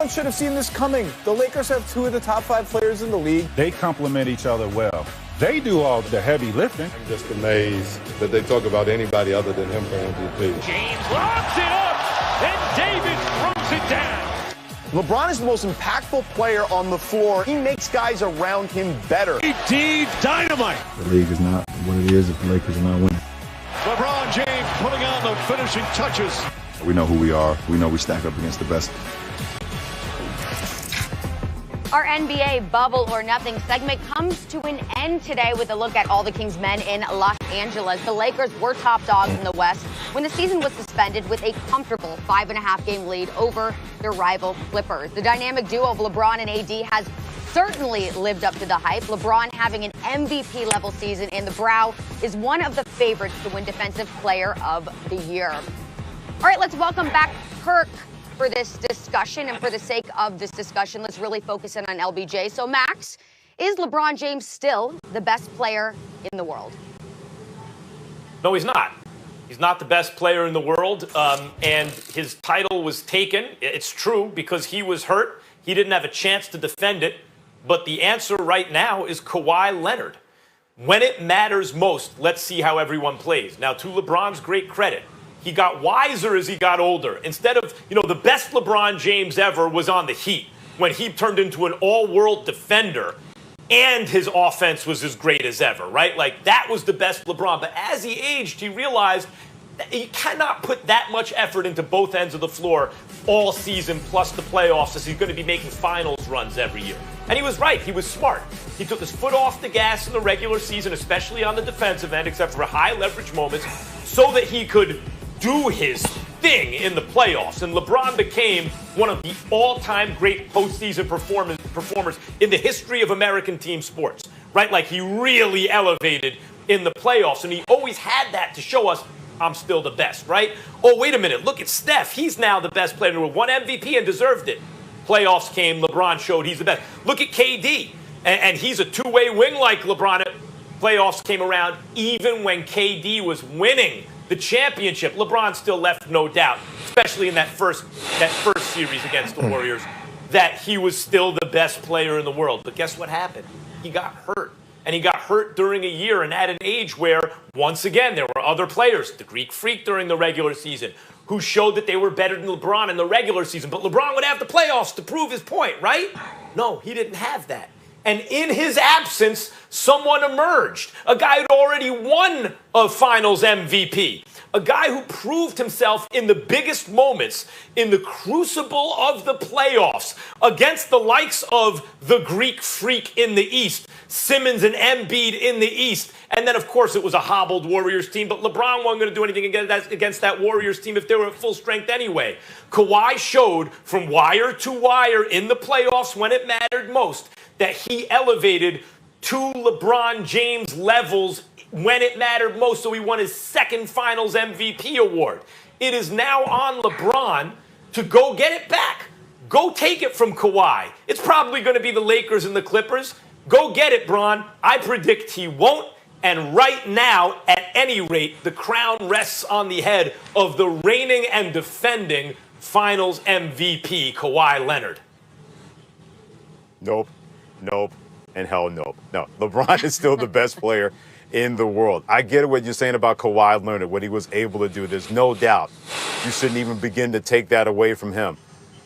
Should have seen this coming. The Lakers have two of the top 5 players in the league. They complement each other well. They do all the heavy lifting. I'm just amazed that they talk about anybody other than him for MVP. James lobs it up, and Davis throws it down. LeBron is the most impactful player on the floor. He makes guys around him better. Indeed, dynamite. The league is not what it is if the Lakers are not winning. LeBron James putting on the finishing touches. We know who we are. We know we stack up against the best. Our NBA Bubble or Nothing segment comes to an end today with a look at all the Kings men in Los Angeles. The Lakers were top dogs in the West when the season was suspended with a comfortable 5.5-game lead over their rival Clippers. The dynamic duo of LeBron and AD has certainly lived up to the hype. LeBron having an MVP-level season, and the Brow is one of the favorites to win Defensive Player of the Year. All right, let's welcome back Kirk for this discussion, and for the sake of this discussion, let's really focus in on LBJ. So, Max, is LeBron James still the best player in the world? No, he's not. He's not the best player in the world, and his title was taken. It's true, because he was hurt. He didn't have a chance to defend it, but the answer right now is Kawhi Leonard. When it matters most, let's see how everyone plays. Now, to LeBron's great credit, he got wiser as he got older. Instead of, the best LeBron James ever was on the Heat when he turned into an all-world defender and his offense was as great as ever, right? Like, that was the best LeBron. But as he aged, he realized that he cannot put that much effort into both ends of the floor all season plus the playoffs, as he's going to be making finals runs every year. And he was right. He was smart. He took his foot off the gas in the regular season, especially on the defensive end, except for high leverage moments, so that he could do his thing in the playoffs. And LeBron became one of the all-time great postseason performers in the history of American team sports, right? Like, he really elevated in the playoffs, and he always had that to show us, I'm still the best, right? Oh, wait a minute, look at Steph. He's now the best player in the world. Won MVP and deserved it. Playoffs came, LeBron showed he's the best. Look at KD, and he's a two-way wing like LeBron. Playoffs came around, even when KD was winning the championship, LeBron still left no doubt, especially in that first series against the Warriors, that he was still the best player in the world. But guess what happened? He got hurt. And he got hurt during a year and at an age where, once again, there were other players, the Greek Freak during the regular season, who showed that they were better than LeBron in the regular season. But LeBron would have the playoffs to prove his point, right? No, he didn't have that. And in his absence, someone emerged. A guy who'd already won a finals MVP. A guy who proved himself in the biggest moments in the crucible of the playoffs against the likes of the Greek Freak in the East, Simmons and Embiid in the East. And then, of course, it was a hobbled Warriors team, but LeBron wasn't going to do anything against that Warriors team if they were at full strength anyway. Kawhi showed from wire to wire in the playoffs when it mattered most that he elevated to LeBron James levels when it mattered most, so he won his second Finals MVP award. It is now on LeBron to go get it back. Go take it from Kawhi. It's probably going to be the Lakers and the Clippers. Go get it, Bron. I predict he won't. And right now, at any rate, the crown rests on the head of the reigning and defending Finals MVP, Kawhi Leonard. Nope, and hell nope. No, LeBron is still the best player in the world. I get what you're saying about Kawhi Leonard, what he was able to do. There's no doubt. You shouldn't even begin to take that away from him.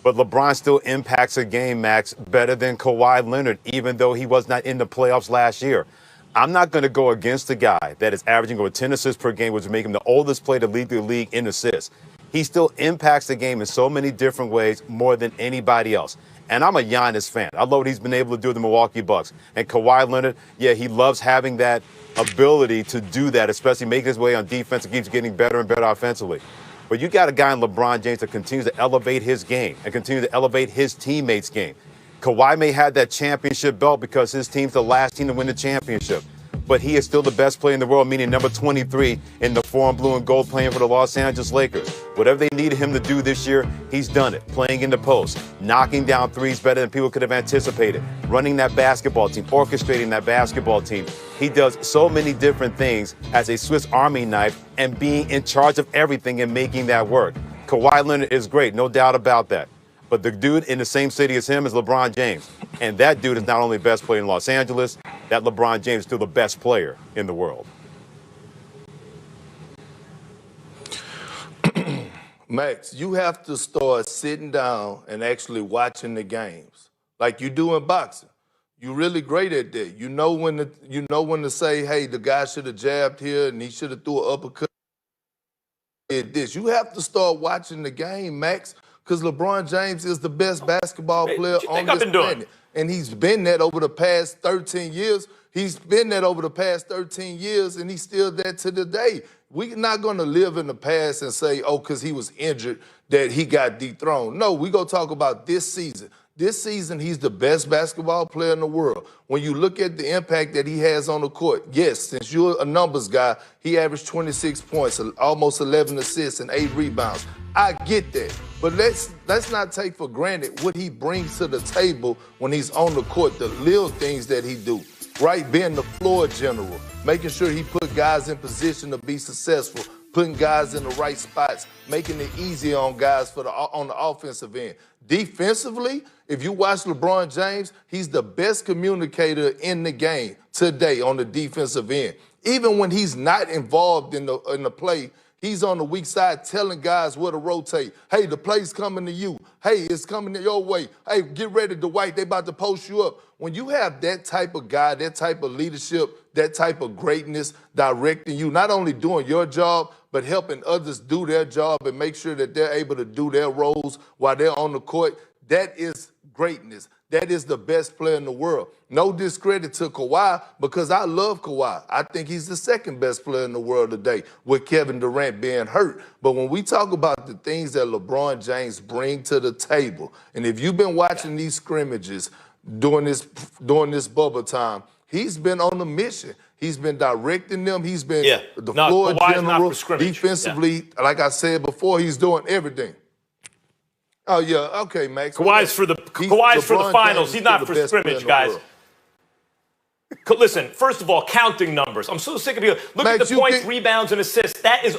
But LeBron still impacts a game, Max, better than Kawhi Leonard, even though he was not in the playoffs last year. I'm not going to go against a guy that is averaging over 10 assists per game, which would make him the oldest player to lead the league in assists. He still impacts the game in so many different ways more than anybody else. And I'm a Giannis fan. I love what he's been able to do with the Milwaukee Bucks. And Kawhi Leonard, yeah, he loves having that ability to do that, especially making his way on defense and keeps getting better and better offensively. But you got a guy in LeBron James that continues to elevate his game and continue to elevate his teammates' game. Kawhi may have that championship belt because his team's the last team to win the championship. But he is still the best player in the world, meaning number 23 in the four and blue and gold playing for the Los Angeles Lakers. Whatever they needed him to do this year, he's done it. Playing in the post, knocking down threes better than people could have anticipated, running that basketball team, orchestrating that basketball team. He does so many different things as a Swiss Army knife and being in charge of everything and making that work. Kawhi Leonard is great, no doubt about that. But the dude in the same city as him is LeBron James. And that dude is not only the best player in Los Angeles, that LeBron James is still the best player in the world. Max, you have to start sitting down and actually watching the games like you do in boxing. You're really great at that. You know when to say, hey, the guy should have jabbed here and he should have threw an uppercut. You have to start watching the game, Max, because LeBron James is the best basketball player on this planet. And he's been that over the past 13 years. He's been that over the past 13 years, and he's still that to the day. We're not going to live in the past and say, oh, because he was injured, that he got dethroned. No, we're going to talk about this season. This season, he's the best basketball player in the world. When you look at the impact that he has on the court, yes, since you're a numbers guy, he averaged 26 points, almost 11 assists, and 8 rebounds. I get that. But let's not take for granted what he brings to the table when he's on the court, the little things that he do. Right, being the floor general, making sure he put guys in position to be successful, putting guys in the right spots, making it easier on guys on the offensive end. Defensively, if you watch LeBron James, he's the best communicator in the game today on the defensive end. Even when he's not involved in the play, he's on the weak side telling guys where to rotate. Hey, the play's coming to you. Hey, it's coming your way. Hey, get ready, Dwight. They about to post you up. When you have that type of guy, that type of leadership, that type of greatness directing you, not only doing your job, but helping others do their job and make sure that they're able to do their roles while they're on the court, that is greatness. That is the best player in the world. No discredit to Kawhi, because I love Kawhi. I think he's the second best player in the world today, with Kevin Durant being hurt. But when we talk about the things that LeBron James bring to the table, and if you've been watching these scrimmages during this bubble time, he's been on a mission. He's been directing them. He's been the floor general. Defensively, like I said before, he's doing everything. Oh, yeah, okay, Max. Kawhi's for the finals. He's not for scrimmage, guys. Listen, first of all, counting numbers. I'm so sick of you. Look at the points, rebounds, and assists. That is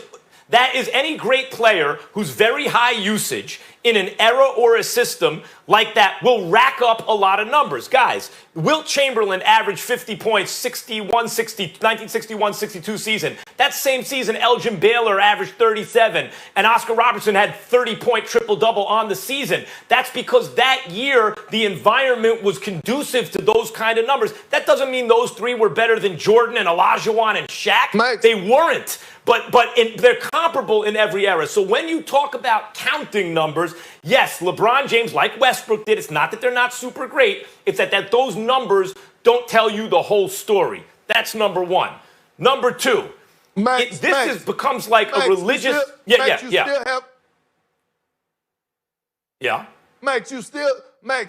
any great player who's very high usage in an era or a system like that will rack up a lot of numbers. Guys, Wilt Chamberlain averaged 50 points, 1961-62 season. That same season, Elgin Baylor averaged 37, and Oscar Robertson had 30-point triple-double on the season. That's because that year, the environment was conducive to those kind of numbers. That doesn't mean those three were better than Jordan and Olajuwon and Shaq. Mike. They weren't. But they're comparable in every era. So when you talk about counting numbers, yes, LeBron James, like Westbrook did, it's not that they're not super great. It's that those numbers don't tell you the whole story. That's number one. Number two, becomes like a religious... Max,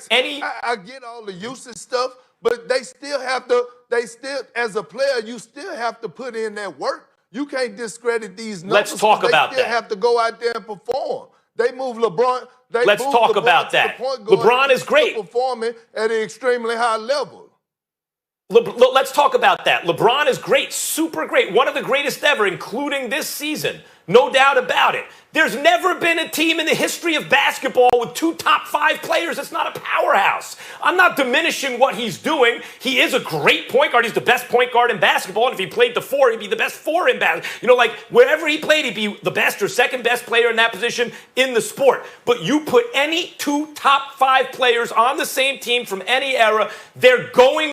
I get all the usage stuff, but they still have to, as a player, you still have to put in that work. You can't discredit these numbers. Let's talk about that. They still have to go out there and perform. They move LeBron. Let's talk about that. LeBron is great. Performing at an extremely high level. Let's talk about that. LeBron is great, super great, one of the greatest ever, including this season. No doubt about it. There's never been a team in the history of basketball with 2 top 5 players that's not a powerhouse. I'm not diminishing what he's doing. He is a great point guard. He's the best point guard in basketball. And if he played the 4, he'd be the best 4 in basketball. You know, like wherever he played, he'd be the best or second best player in that position in the sport. But you put any 2 top 5 players on the same team from any era, they're going.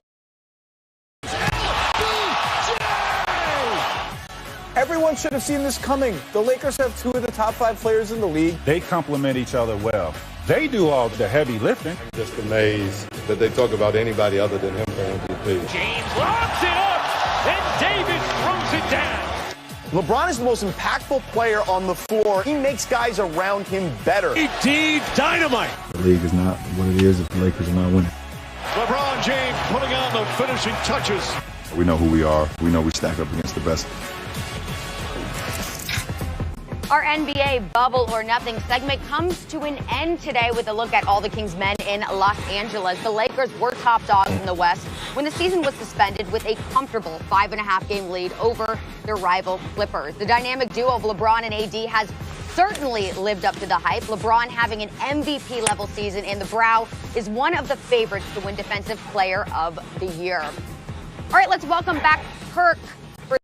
Everyone should have seen this coming. The Lakers have 2 of the top 5 players in the league. They complement each other well. They do all the heavy lifting. I'm just amazed that they talk about anybody other than him for MVP. James lobs it up, and Davis throws it down. LeBron is the most impactful player on the floor. He makes guys around him better. Indeed, dynamite. The league is not what it is if the Lakers are not winning. LeBron James putting on the finishing touches. We know who we are. We know we stack up against the best. Our NBA Bubble or Nothing segment comes to an end today with a look at all the Kings men in Los Angeles. The Lakers were top dogs in the West when the season was suspended with a comfortable 5.5-game lead over their rival Clippers. The dynamic duo of LeBron and AD has certainly lived up to the hype. LeBron having an MVP level season, and the Brow is one of the favorites to win Defensive Player of the Year. All right, let's welcome back Kirk